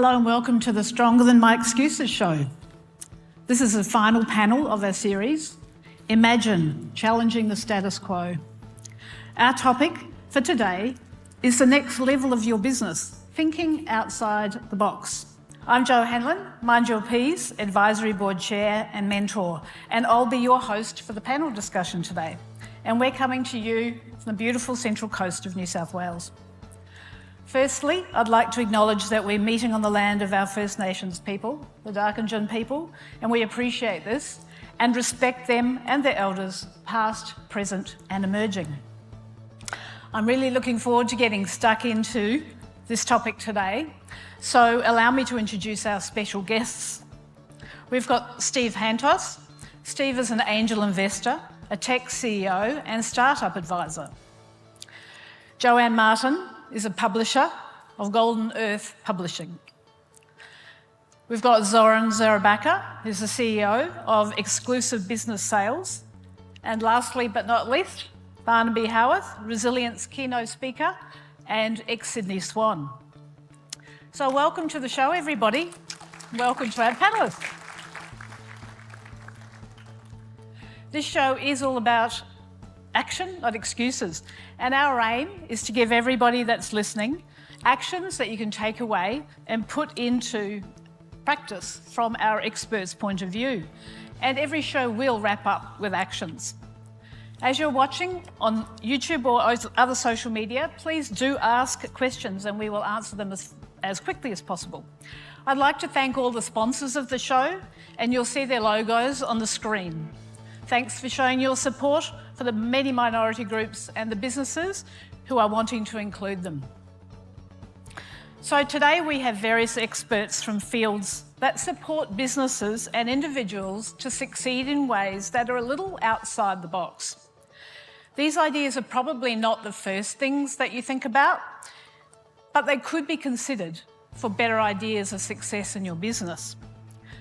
Hello and welcome to the Stronger Than My Excuses show. This is the final panel of our series, Imagine Challenging the Status Quo. Our topic for today is the next level of your business, thinking outside the box. I'm Jo Hanlon, Mind Your P's, Advisory Board Chair and Mentor, and I'll be your host for the panel discussion today. And we're coming to you from the beautiful central coast of New South Wales. Firstly, I'd like to acknowledge that we're meeting on the land of our First Nations people, the Darkinjun people, and we appreciate this and respect them and their elders, past, present and emerging. I'm really looking forward to getting stuck into this topic today, so allow me to introduce our special guests. We've got Steve Hantos. Steve is an angel investor, a tech CEO and startup advisor. Joanne Martin is a publisher of Golden Earth Publishing. We've got Zoran Zarabaka, who's the CEO of Exclusive Business Sales. And lastly, but not least, Barnaby Howarth, Resilience keynote speaker and ex-Sydney Swan. So welcome to the show, everybody. Welcome to our panellists. This show is all about action, not excuses. And our aim is to give everybody that's listening actions that you can take away and put into practice from our experts' point of view. And every show will wrap up with actions. As you're watching on YouTube or other social media, please do ask questions and we will answer them as quickly as possible. I'd like to thank all the sponsors of the show, and you'll see their logos on the screen. Thanks for showing your support for the many minority groups and the businesses who are wanting to include them. So today we have various experts from fields that support businesses and individuals to succeed in ways that are a little outside the box. These ideas are probably not the first things that you think about, but they could be considered for better ideas of success in your business.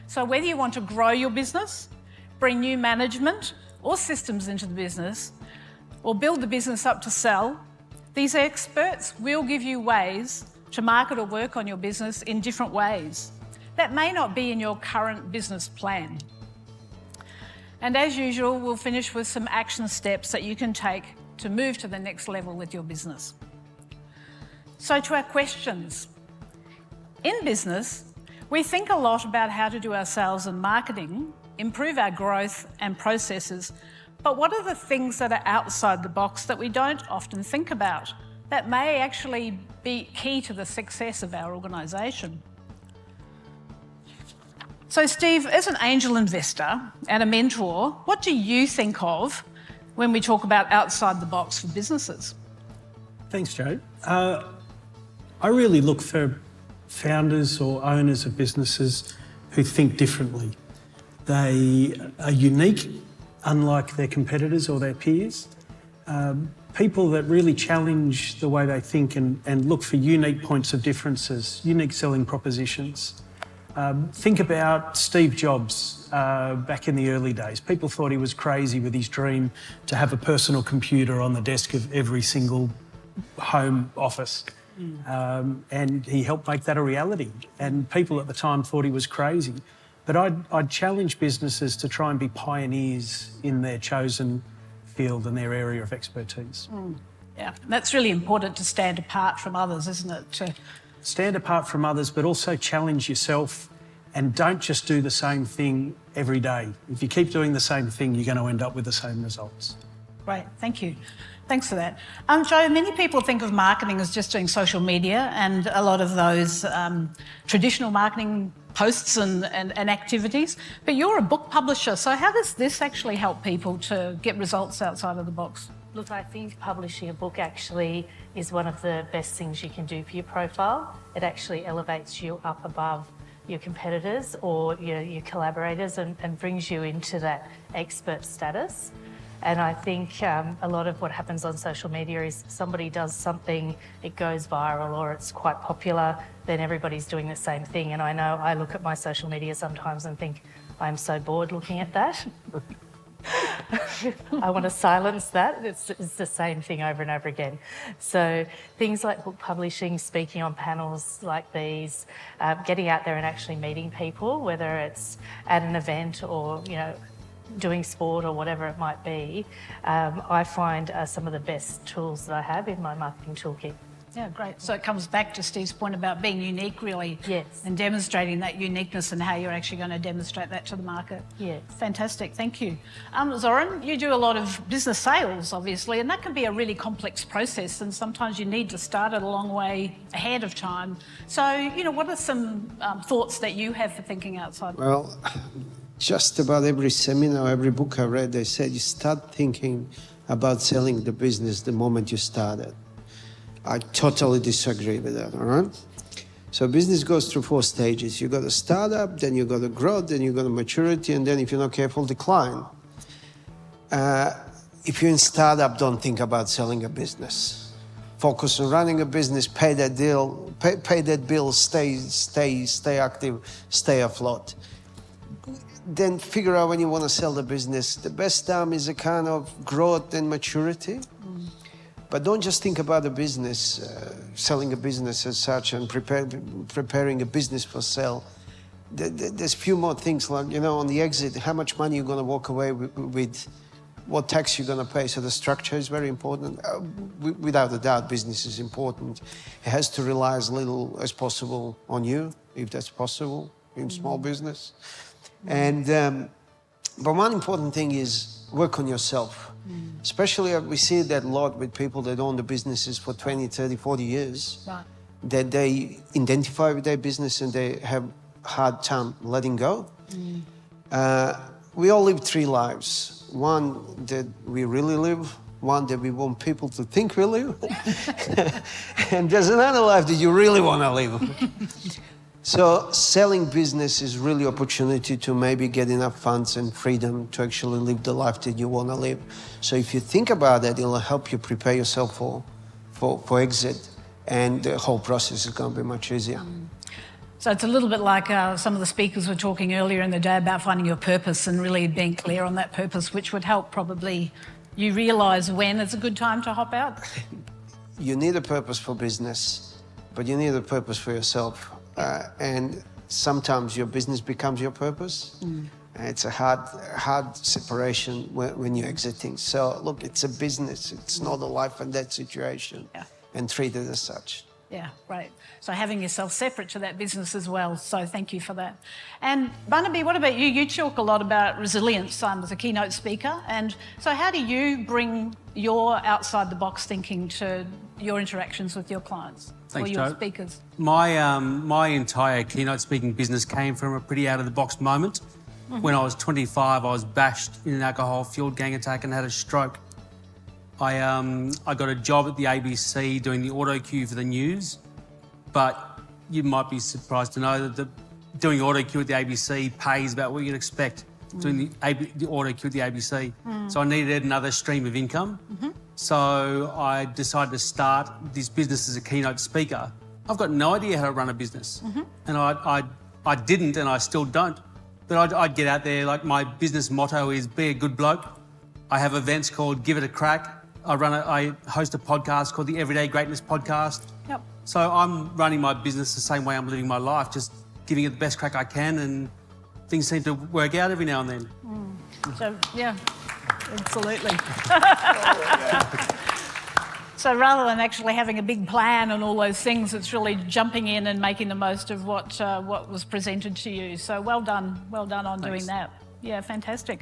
So whether you want to grow your business, bring new management or systems into the business, or build the business up to sell, these experts will give you ways to market or work on your business in different ways that may not be in your current business plan. And as usual, we'll finish with some action steps that you can take to move to the next level with your business. So to our questions. In business, we think a lot about how to do our sales and marketing, improve our growth and processes, but what are the things that are outside the box that we don't often think about that may actually be key to the success of our organisation? So Steve, as an angel investor and a mentor, what do you think of when we talk about outside the box for businesses? Thanks, Jo. I really look for founders or owners of businesses who think differently. They are unique, unlike their competitors or their peers. People that really challenge the way they think and look for unique points of differences, unique selling propositions. Think about Steve Jobs back in the early days. People thought he was crazy with his dream to have a personal computer on the desk of every single home office. And he helped make that a reality. And people at the time thought he was crazy. But I'd challenge businesses to try and be pioneers in their chosen field and their area of expertise. Yeah, that's really important to stand apart from others, isn't it? To stand apart from others, but also challenge yourself and don't just do the same thing every day. If you keep doing the same thing, you're going to end up with the same results. Great, thank you. Thanks for that. Jo, many people think of marketing as just doing social media and a lot of those traditional marketing posts and activities, but you're a book publisher, so how does this actually help people to get results outside of the box? Look, I think publishing a book actually is one of the best things you can do for your profile. It actually elevates you up above your competitors or your collaborators and brings you into that expert status. And I think a lot of what happens on social media is somebody does something, it goes viral or it's quite popular, then everybody's doing the same thing. And I know I look at my social media sometimes and think, I'm so bored looking at that. I want to silence that. It's the same thing over and over again. So things like book publishing, speaking on panels like these, getting out there and actually meeting people, whether it's at an event or, doing sport or whatever it might be, I find are some of the best tools that I have in my marketing toolkit. Yeah, great. So it comes back to Steve's point about being unique, really. Yes. And demonstrating that uniqueness and how you're actually going to demonstrate that to the market. Yes. Fantastic, thank you. Zoran, you do a lot of business sales, obviously, and that can be a really complex process, and sometimes you need to start it a long way ahead of time. So, what are some thoughts that you have for thinking outside? Well, just about every seminar, every book I read, they said you start thinking about selling the business the moment you start it. I totally disagree with that, all right? So business goes through 4 stages. You got a startup, then you got a growth, then you got a maturity, and then if you're not careful, decline. If you're in startup, don't think about selling a business. Focus on running a business, pay that deal, pay that bill, stay active, stay afloat. Then figure out when you want to sell the business. The best time is a kind of growth and maturity. But don't just think about a business, selling a business as such and preparing a business for sale. There's few more things like, on the exit, how much money you're going to walk away with, what tax you're going to pay. So the structure is very important. Without a doubt, business is important. It has to rely as little as possible on you, if that's possible in small business. And but one important thing is work on yourself. Especially we see that a lot with people that own the businesses for 20, 30, 40 years. Right. That they identify with their business and they have hard time letting go. We all live 3 lives. One that we really live, one that we want people to think we live, and there's another life that you really want to live. So selling business is really opportunity to maybe get enough funds and freedom to actually live the life that you want to live. So if you think about that, it'll help you prepare yourself for exit, and the whole process is going to be much easier. So it's a little bit like some of the speakers were talking earlier in the day about finding your purpose and really being clear on that purpose, which would help probably you realise when it's a good time to hop out. You need a purpose for business, but you need a purpose for yourself. And sometimes your business becomes your purpose. It's a hard separation when you're exiting. So look, it's a business. It's not a life and death situation. Yeah. And treat it as such. Yeah, right. So having yourself separate to that business as well. So thank you for that. And Barnaby, what about you? You talk a lot about resilience as a keynote speaker. And so how do you bring your outside the box thinking to your interactions with your clients? Thanks, or your Jo. speakers? My entire keynote speaking business came from a pretty out of the box moment. When I was 25, I was bashed in an alcohol-fueled gang attack and had a stroke. I got a job at the ABC doing the auto cue for the news, but you might be surprised to know that doing auto cue at the ABC pays about what you'd expect doing the auto cue at the ABC. So I needed another stream of income. So I decided to start this business as a keynote speaker. I've got no idea how to run a business, and I didn't, and I still don't. But I'd get out there. Like, my business motto is be a good bloke. I have events called Give It a Crack. I host a podcast called the Everyday Greatness Podcast. Yep. So I'm running my business the same way I'm living my life, just giving it the best crack I can, and things seem to work out every now and then. So, yeah, absolutely. So rather than actually having a big plan and all those things, it's really jumping in and making the most of what was presented to you. So well done on doing that. Yeah, fantastic.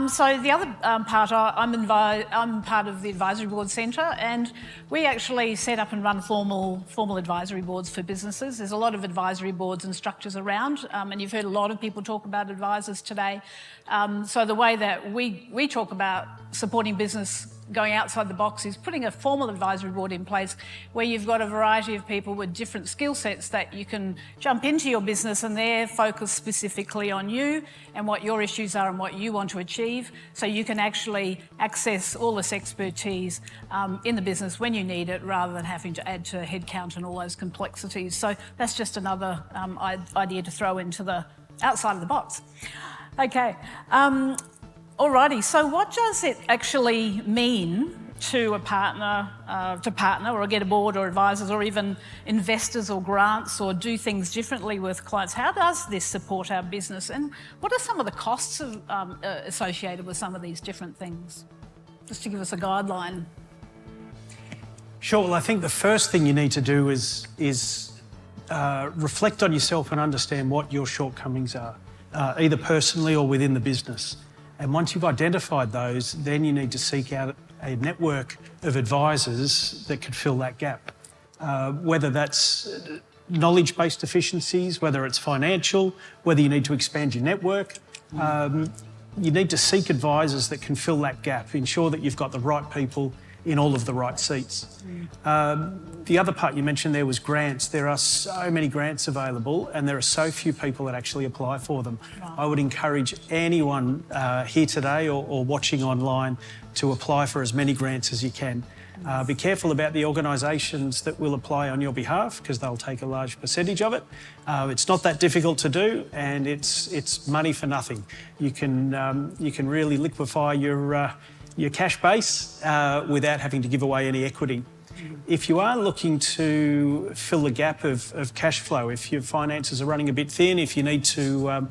So the other part, I'm part of the Advisory Board Centre, and we actually set up and run formal advisory boards for businesses. There's a lot of advisory boards and structures around, and you've heard a lot of people talk about advisors today. So the way that we talk about supporting business going outside the box is putting a formal advisory board in place where you've got a variety of people with different skill sets that you can jump into your business, and they're focused specifically on you and what your issues are and what you want to achieve, so you can actually access all this expertise in the business when you need it, rather than having to add to headcount and all those complexities. So that's just another idea to throw into the outside of the box. Okay. Alrighty, so what does it actually mean to a partner, or get a board or advisors or even investors or grants or do things differently with clients? How does this support our business, and what are some of the costs associated with some of these different things? Just to give us a guideline. Sure. Well, I think the first thing you need to do is reflect on yourself and understand what your shortcomings are, either personally or within the business. And once you've identified those, then you need to seek out a network of advisors that could fill that gap. Whether that's knowledge-based deficiencies, whether it's financial, whether you need to expand your network, you need to seek advisors that can fill that gap, ensure that you've got the right people in all of the right seats. The other part you mentioned there was grants. There are so many grants available and there are so few people that actually apply for them. Right. I would encourage anyone here today or watching online to apply for as many grants as you can. Be careful about the organisations that will apply on your behalf because they'll take a large percentage of it. It's not that difficult to do and it's money for nothing. You can really liquefy your cash base without having to give away any equity. If you are looking to fill the gap of cash flow, if your finances are running a bit thin, if you need to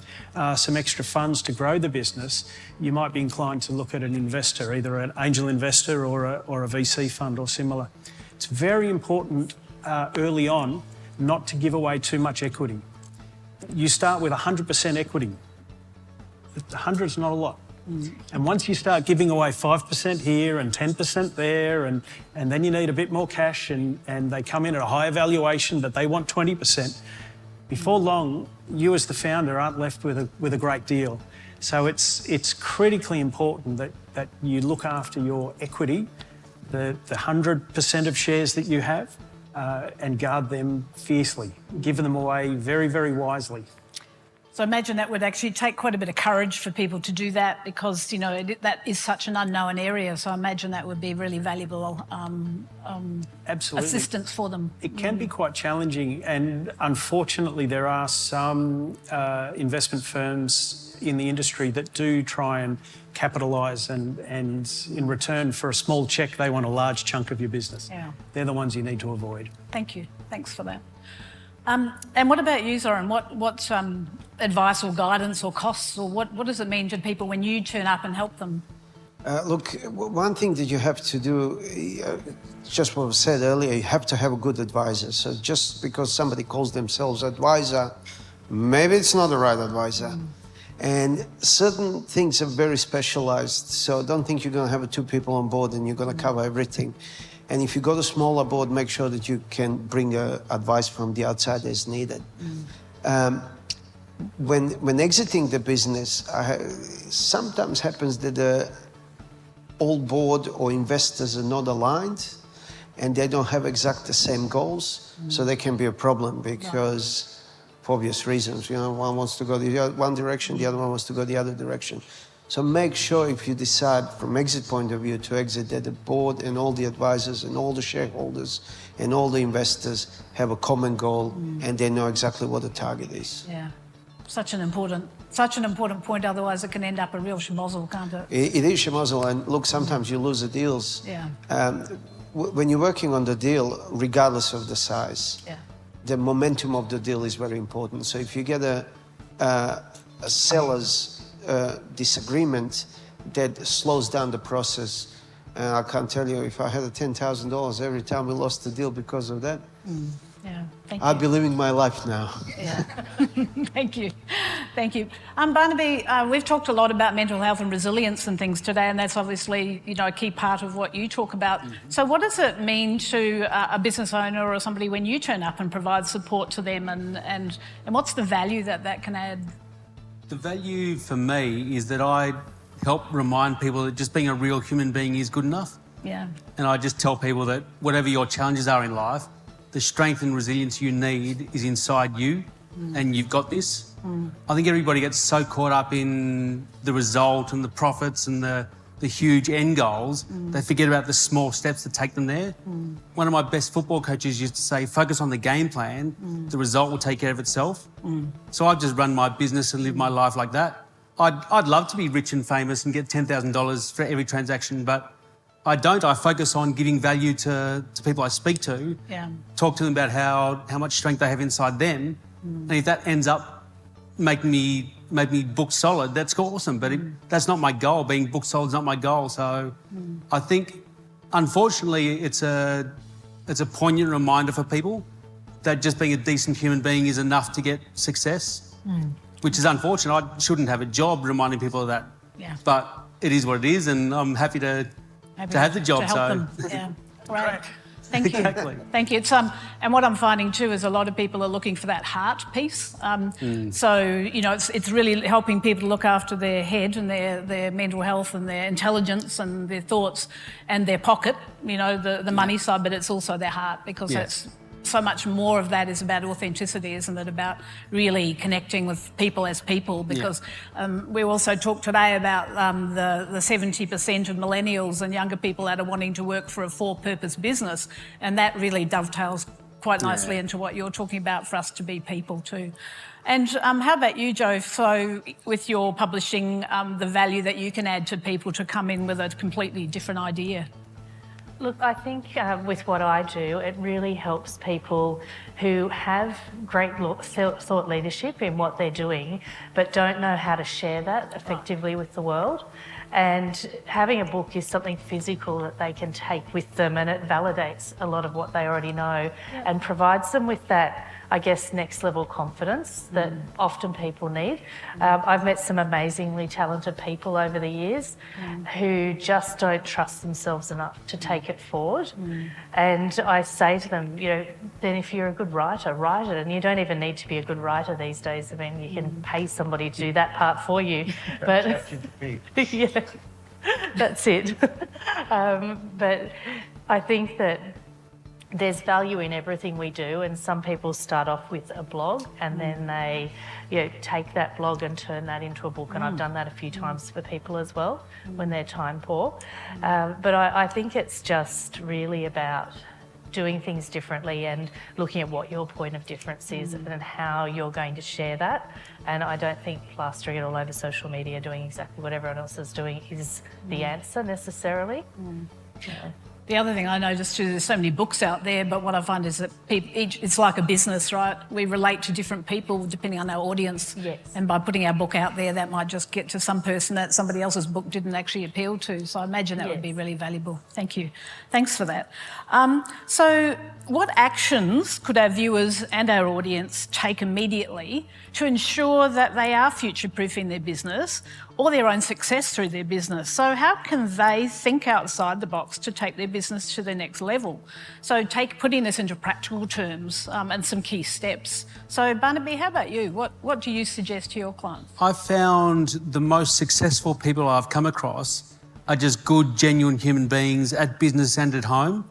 some extra funds to grow the business, you might be inclined to look at an investor, either an angel investor or a VC fund or similar. It's very important early on not to give away too much equity. You start with 100% equity. 100 is not a lot. And once you start giving away 5% here and 10% there, and then you need a bit more cash and they come in at a higher valuation that they want 20%, before long, you as the founder aren't left with a great deal. So it's critically important that you look after your equity, the 100% of shares that you have, and guard them fiercely, give them away very, very wisely. So I imagine that would actually take quite a bit of courage for people to do that because, that is such an unknown area. So I imagine that would be really valuable Absolutely. Assistance for them. It can be quite challenging and unfortunately there are some investment firms in the industry that do try and capitalise and in return for a small cheque they want a large chunk of your business. Yeah. They're the ones you need to avoid. Thank you. Thanks for that. And what about you, Zoran? What advice or guidance or costs or what does it mean to people when you turn up and help them? Look, one thing that you have to do, just what was said earlier, you have to have a good advisor. So just because somebody calls themselves advisor, maybe it's not the right advisor. And certain things are very specialized. So don't think you're going to have 2 people on board and you're going to cover everything. And if you got a smaller board, make sure that you can bring advice from the outside as needed. When exiting the business, sometimes happens that the old board or investors are not aligned and they don't have exact the same goals. So there can be a problem because for obvious reasons, one wants to go one direction, the other one wants to go the other direction. So make sure if you decide from exit point of view to exit that the board and all the advisors and all the shareholders and all the investors have a common goal and they know exactly what the target is. Yeah, such an important point, otherwise it can end up a real schmozzle, can't it? It is schmozzle and look, sometimes you lose the deals. Yeah. When you're working on the deal, regardless of the size, the momentum of the deal is very important. So if you get a seller's disagreement that slows down the process. I can't tell you if I had $10,000 every time we lost the deal because of that. Yeah, thank you. I'd be living my life now. Yeah, thank you. Thank you. Barnaby, we've talked a lot about mental health and resilience and things today, and that's obviously, a key part of what you talk about. So what does it mean to a business owner or somebody when you turn up and provide support to them and what's the value that can add? The value for me is that I help remind people that just being a real human being is good enough. Yeah. And I just tell people that whatever your challenges are in life, the strength and resilience you need is inside you and you've got this. I think everybody gets so caught up in the result and the profits and the huge end goals, they forget about the small steps that take them there. One of my best football coaches used to say, focus on the game plan, the result will take care of itself. So I've just run my business and lived my life like that. I'd love to be rich and famous and get $10,000 for every transaction, but I don't. I focus on giving value to people I speak to, talk to them about how much strength they have inside them, and if that ends up making me book solid, that's awesome. But that's not my goal. Being book solid is not my goal. So I think, unfortunately, it's a poignant reminder for people that just being a decent human being is enough to get success, which is unfortunate. I shouldn't have a job reminding people of that. Yeah. But it is what it is, and I'm happy to have the job. To help so them. Yeah. Great. Thank you. Exactly. Thank you. It's, and what I'm finding too is a lot of people are looking for that heart piece. So, you know, it's really helping people to look after their head and their mental health and their intelligence and their thoughts and their pocket, you know, the money side, but it's also their heart, because that's so much more of that is about authenticity, isn't it? About really connecting with people as people, because we also talked today about the 70% of millennials and younger people that are wanting to work for a for-purpose business, and that really dovetails quite nicely into what you're talking about for us to be people too. And how about you, Jo? So with your publishing, the value that you can add to people to come in with a completely different idea? Look, I think with what I do, it really helps people who have great thought leadership in what they're doing, but don't know how to share that effectively with the world. And having a book is something physical that they can take with them, and it validates a lot of what they already know and provides them with that, I guess, next level confidence that often people need. I've met some amazingly talented people over the years who just don't trust themselves enough to take it forward. And I say to them, you know, then if you're a good writer, write it. And you don't even need to be a good writer these days. I mean, you can pay somebody to do that part for you. But yeah, that's it. But I think that there's value in everything we do, and some people start off with a blog and then they, you know, take that blog and turn that into a book, and I've done that a few times for people as well when they're time poor. But I think it's just really about doing things differently and looking at what your point of difference is and how you're going to share that. And I don't think plastering it all over social media, doing exactly what everyone else is doing, is the answer necessarily. The other thing I noticed too, there's so many books out there, but what I find is that it's like a business, right? We relate to different people depending on our audience. Yes. And by putting our book out there, that might just get to some person that somebody else's book didn't actually appeal to. So I imagine that would be really valuable. Thank you. Thanks for that. So what actions could our viewers and our audience take immediately to ensure that they are future-proofing their business or their own success through their business? So how can they think outside the box to take their business to the next level? So putting this into practical terms and some key steps. So Barnaby, how about you? What do you suggest to your clients? I've found the most successful people I've come across are just good, genuine human beings at business and at home.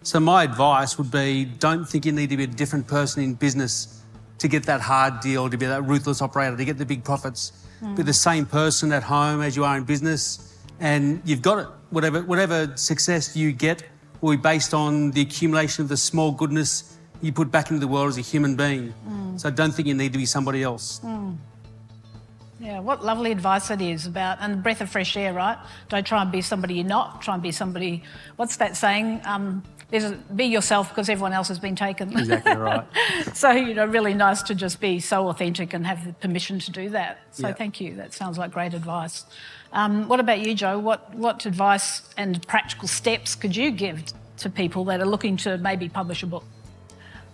So my advice would be, don't think you need to be a different person in business to get that hard deal, to be that ruthless operator, to get the big profits. Be the same person at home as you are in business, and you've got it. Whatever success you get will be based on the accumulation of the small goodness you put back into the world as a human being. So don't think you need to be somebody else. Yeah, what lovely advice it is about, and a breath of fresh air, right? Don't try and be somebody you're not, try and be somebody, what's that saying? Be yourself because everyone else has been taken. Exactly right. So, you know, really nice to just be so authentic and have the permission to do that. So thank you, that sounds like great advice. What about you, Jo? What advice and practical steps could you give to people that are looking to maybe publish a book?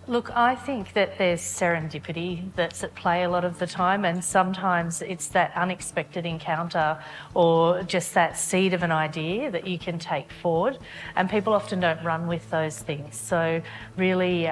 Look, I think that there's serendipity that's at play a lot of the time, and sometimes it's that unexpected encounter or just that seed of an idea that you can take forward, and people often don't run with those things. So really,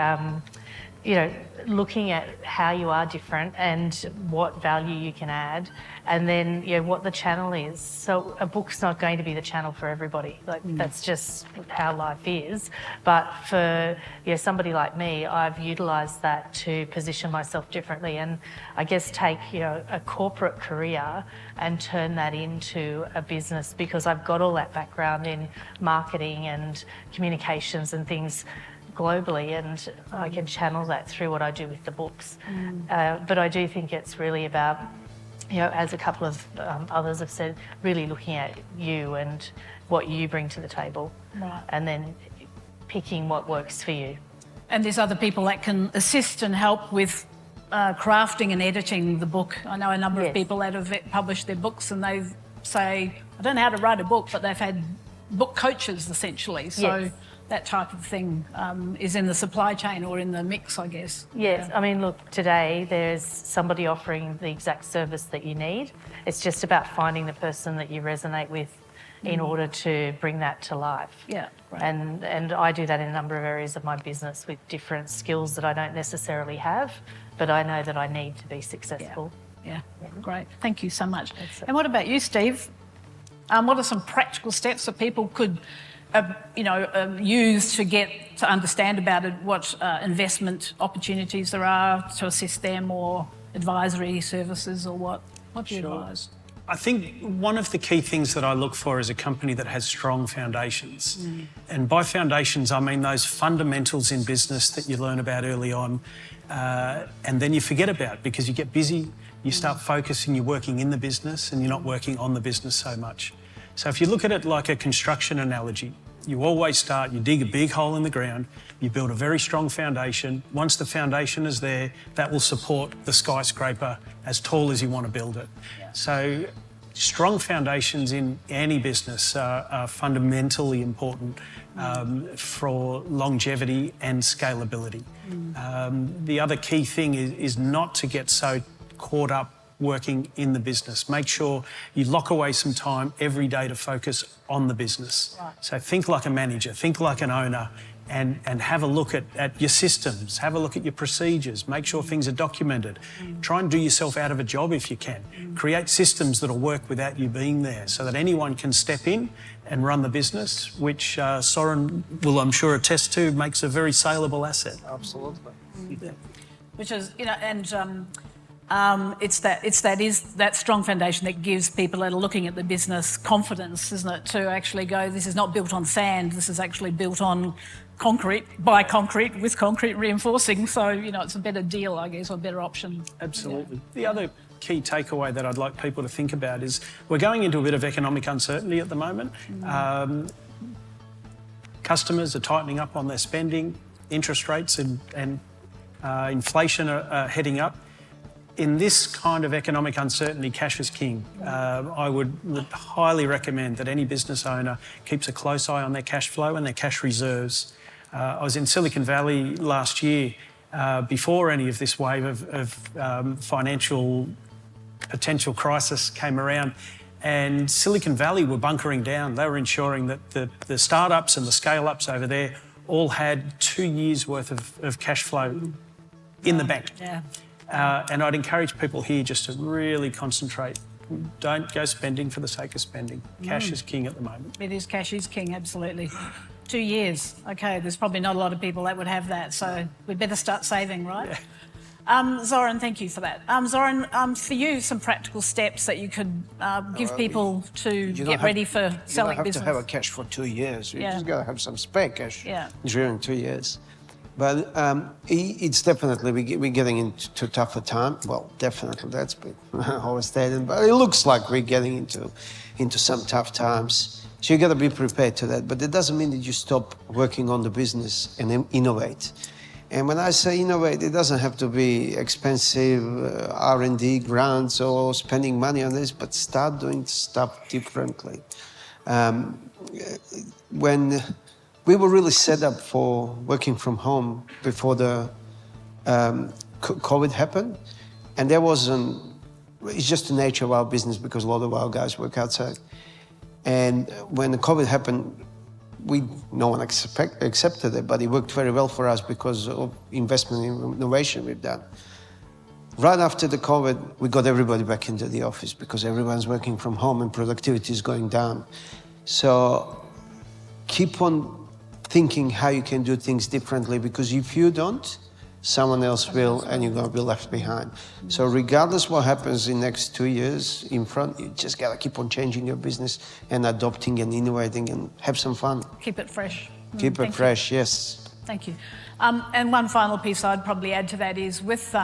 you know, looking at how you are different and what value you can add, and then, you know, what the channel is. So a book's not going to be the channel for everybody. Like that's just how life is. But for, you know, somebody like me, I've utilised that to position myself differently, and I guess take, you know, a corporate career and turn that into a business, because I've got all that background in marketing and communications and things globally, and I can channel that through what I do with the books. But I do think it's really about you know, as a couple of others have said, really looking at you and what you bring to the table, Right. and then picking what works for you. And there's other people that can assist and help with crafting and editing the book. I know a number of Yes. people that have published their books and they say, I don't know how to write a book, but they've had book coaches essentially. So Yes. that type of thing is in the supply chain or in the mix, I guess. Yes, I mean, look, today there's somebody offering the exact service that you need. It's just about finding the person that you resonate with in order to bring that to life. Yeah, right. And I do that in a number of areas of my business with different skills that I don't necessarily have, but I know that I need to be successful. Yeah, great. Thank you so much. That's it. And what about you, Steve? What are some practical steps that people could, use to get to understand about it, what investment opportunities there are to assist them, or advisory services, or what? What do you advise? I think one of the key things that I look for is a company that has strong foundations. And by foundations, I mean those fundamentals in business that you learn about early on and then you forget about because you get busy, you start focusing, you're working in the business and you're not working on the business so much. So if you look at it like a construction analogy, you always start, you dig a big hole in the ground, you build a very strong foundation. Once the foundation is there, that will support the skyscraper as tall as you want to build it. So strong foundations in any business are fundamentally important for longevity and scalability. The other key thing is not to get so caught up working in the business. Make sure you lock away some time every day to focus on the business. Right. So think like a manager, think like an owner, and have a look at your systems, have a look at your procedures, make sure things are documented. Try and do yourself out of a job if you can. Create systems that'll work without you being there so that anyone can step in and run the business, which Soren will, I'm sure, attest to, makes a very saleable asset. Absolutely. Which is, it's that strong foundation that gives people that are looking at the business confidence, isn't it, to actually go, this is not built on sand, this is actually built on concrete, by concrete, with concrete reinforcing. So, it's a better deal, I guess, or a better option. Absolutely. The other key takeaway that I'd like people to think about is we're going into a bit of economic uncertainty at the moment. Customers are tightening up on their spending, interest rates and inflation are heading up. In this kind of economic uncertainty, cash is king. I would highly recommend that any business owner keeps a close eye on their cash flow and their cash reserves. I was in Silicon Valley last year before any of this wave of financial potential crisis came around, and Silicon Valley were bunkering down. They were ensuring that the startups and the scale-ups over there all had 2 years' worth of cash flow in the bank. Yeah. And I'd encourage people here just to really concentrate. Don't go spending for the sake of spending. Cash is king at the moment. It is, cash is king, absolutely. 2 years. Okay, there's probably not a lot of people that would have that, so we'd better start saving, right? Yeah. Zoran, thank you for that. Zoran, for you, some practical steps that you could give people to get ready for selling business. You don't have to have a cash for 2 years. You Yeah. just got to have some spare cash Yeah. during 2 years. But it's definitely, we're getting into tougher time. Well, definitely, that's a bit overstated, but it looks like we're getting into some tough times. So you got to be prepared to that. But it doesn't mean that you stop working on the business and innovate. And when I say innovate, it doesn't have to be expensive R&D grants or spending money on this, but start doing stuff differently. When we were really set up for working from home before the COVID happened, and it's just the nature of our business because a lot of our guys work outside. And when the COVID happened, no one accepted it, but it worked very well for us because of investment in innovation we've done. Right after the COVID, we got everybody back into the office because everyone's working from home and productivity is going down. So keep on thinking how you can do things differently, because if you don't, someone else will, and you're going to be left behind. So regardless what happens in the next 2 years in front, you just got to keep on changing your business and adopting and innovating and have some fun. Keep it fresh. Keep it fresh, yes. Thank you. And one final piece I'd probably add to that is with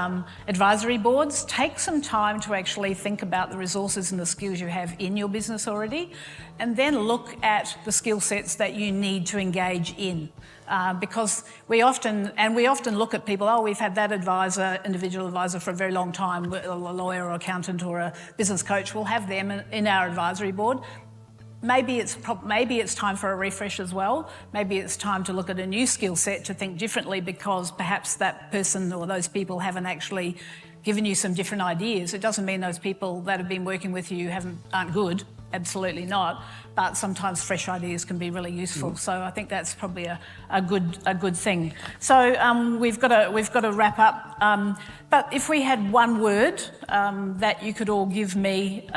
advisory boards, take some time to actually think about the resources and the skills you have in your business already, and then look at the skill sets that you need to engage in. Because we often look at people, we've had that individual advisor for a very long time, a lawyer or accountant or a business coach, we'll have them in our advisory board. Maybe it's time for a refresh as well. Maybe it's time to look at a new skill set to think differently because perhaps that person or those people haven't actually given you some different ideas. It doesn't mean those people that have been working with you aren't good. Absolutely not. But sometimes fresh ideas can be really useful. So I think that's probably a good thing. So we've got to wrap up. But if we had one word that you could all give me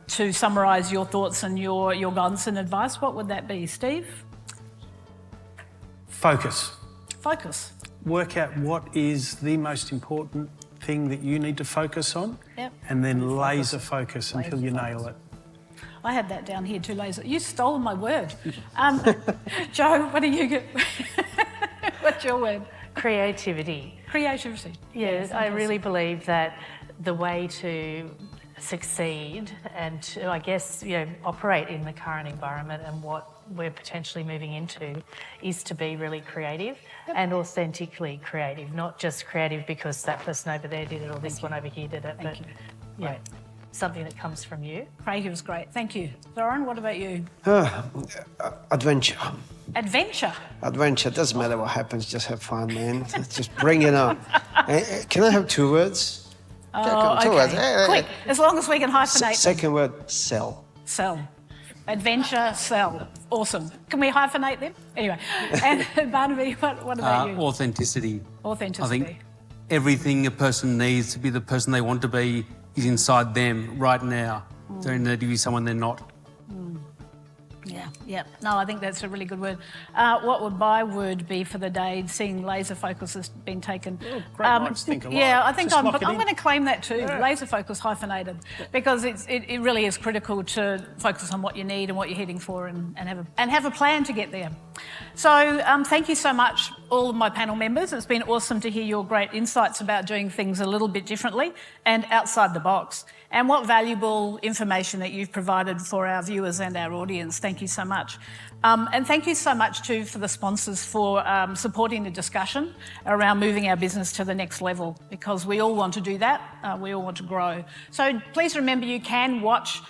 to summarise your thoughts and your guidance and advice, what would that be, Steve? Focus. Focus. Work out what is the most important thing that you need to focus on, Yep. and then laser focus until you Laser nail it. I had that down here too, laser. You stole my word. Jo, what do you get? What's your word? Creativity. Creativity. Yes, I really believe that the way to succeed and to, I guess, operate in the current environment and what we're potentially moving into is to be really creative and authentically creative, not just creative because that person over there did it or this one over here did it, but Right. something that comes from you. Creative is great. Thank you. Zoran, what about you? Adventure. Adventure. Adventure. Doesn't matter what happens, just have fun, man. Just bring it on. Can I have 2 words? Oh, Two words. okay. Quick, as long as we can hyphenate them. Second word, sell. Sell. Adventure, sell. Awesome. Can we hyphenate them? Anyway. And Barnaby, what about you? Authenticity. Authenticity. I think everything a person needs to be the person they want to be is inside them right now. They don't need to be someone they're not. Yeah. No, I think that's a really good word. What would my word be for the day, seeing laser focus has been taken? Oh, great minds think alike. Yeah, I think Just I'm lock it in. going to claim that too, laser focus hyphenated, because it really is critical to focus on what you need and what you're heading for and have a plan to get there. So thank you so much, all of my panel members. It's been awesome to hear your great insights about doing things a little bit differently and outside the box. And what valuable information that you've provided for our viewers and our audience. Thank you so much. And thank you so much too for the sponsors for supporting the discussion around moving our business to the next level, because we all want to do that. We all want to grow. So please remember you can watch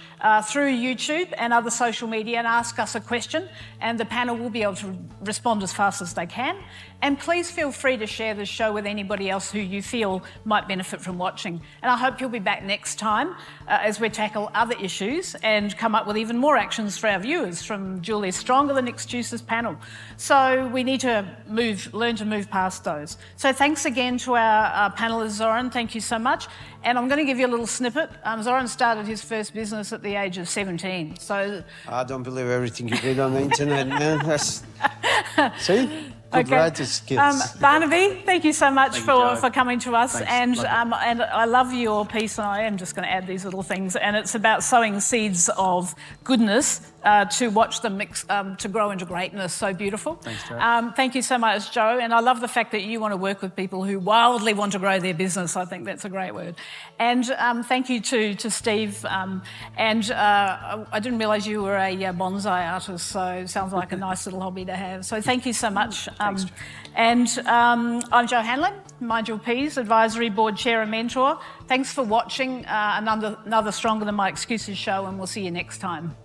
through YouTube and other social media and ask us a question, and the panel will be able to respond as fast as they can. And please feel free to share this show with anybody else who you feel might benefit from watching. And I hope you'll be back next time as we tackle other issues and come up with even more actions for our viewers from Julie's Stronger Than Excuses panel. So we need to learn to move past those. So thanks again to our panellists, Zoran. Thank you so much. And I'm going to give you a little snippet. Zoran started his first business at the age of 17. So I don't believe everything you read on the internet, man. See? Good writing skills. Barnaby, thank you so much Jo. for coming to us. Thanks. And Love it. and I love your piece, and I am just going to add these little things. And it's about sowing seeds of goodness to watch them to grow into greatness. So beautiful. Thanks, Jo. Thank you so much, Jo. And I love the fact that you want to work with people who wildly want to grow their business. I think that's a great word. And thank you to Steve. I didn't realise you were a bonsai artist, so it sounds like a nice little hobby to have. So thank you so much. Thanks, Jo. I'm Jo Hanlon, Mind Your P's, Advisory Board Chair and Mentor. Thanks for watching another Stronger Than My Excuses show, and we'll see you next time.